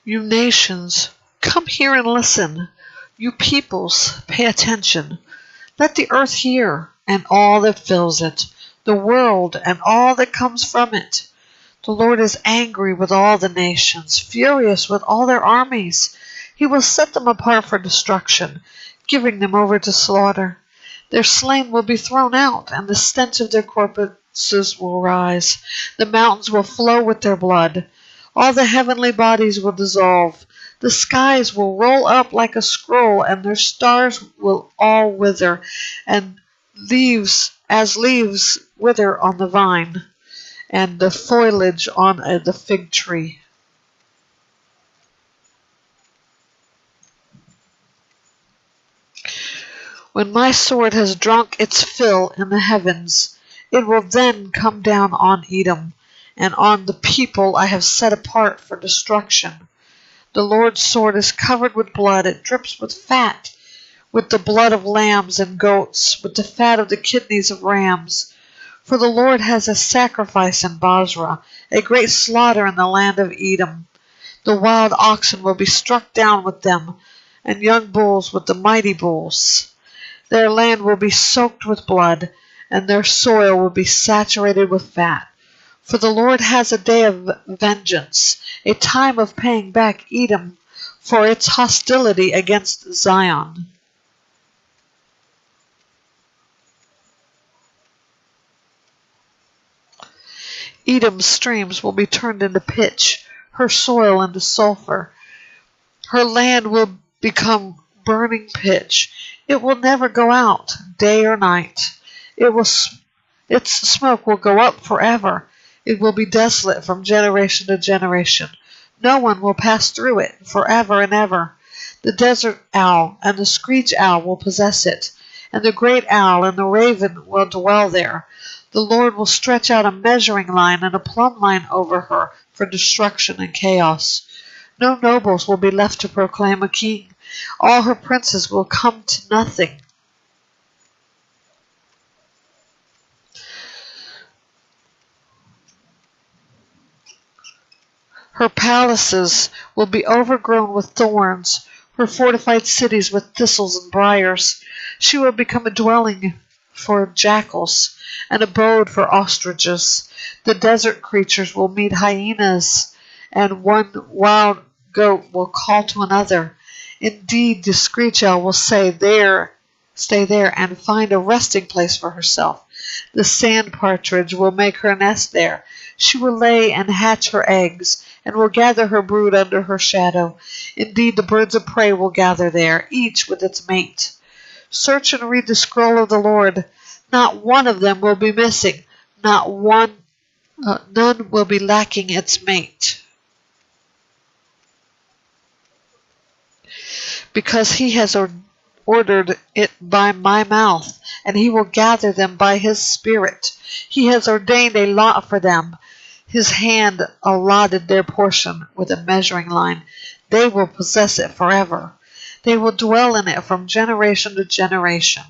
You nations, come here and listen. You peoples, pay attention. Let the earth hear, and all that fills it, the world and all that comes from it. The Lord is angry with all the nations, furious with all their armies. He will set them apart for destruction, giving them over to slaughter. Their slain will be thrown out, and the stench of their corpses will rise. The mountains will flow with their blood. All the heavenly bodies will dissolve. The skies will roll up like a scroll, and their stars will all wither, and leaves wither on the vine, and the foliage on the fig tree. When my sword has drunk its fill in the heavens, it will then come down on Edom, and on the people I have set apart for destruction. The Lord's sword is covered with blood, it drips with fat, with the blood of lambs and goats, with the fat of the kidneys of rams. For the Lord has a sacrifice in Basra, a great slaughter in the land of Edom. The wild oxen will be struck down with them, and young bulls with the mighty bulls. Their land will be soaked with blood, and their soil will be saturated with fat. For the Lord has a day of vengeance, a time of paying back Edom for its hostility against Zion. Edom's streams will be turned into pitch, her soil into sulfur. Her land will become burning pitch. It will never go out, day or night. Its smoke will go up forever. It will be desolate from generation to generation. No one will pass through it forever and ever. The desert owl and the screech owl will possess it, and the great owl and the raven will dwell there. The Lord will stretch out a measuring line and a plumb line over her for destruction and chaos. No nobles will be left to proclaim a king. All her princes will come to nothing. Her palaces will be overgrown with thorns, her fortified cities with thistles and briars. She will become a dwelling for jackals, an abode for ostriches. The desert creatures will meet hyenas, and one wild goat will call to another. Indeed, the screech owl will stay there and find a resting place for herself. The sand partridge will make her nest there. She will lay and hatch her eggs, and will gather her brood under her shadow. Indeed, the birds of prey will gather there, each with its mate. Search and read the scroll of the Lord. Not one of them will be missing. None will be lacking its mate. Because he has ordered it by my mouth, and he will gather them by his spirit. He has ordained a lot for them. His hand allotted their portion with a measuring line. They will possess it forever. They will dwell in it from generation to generation.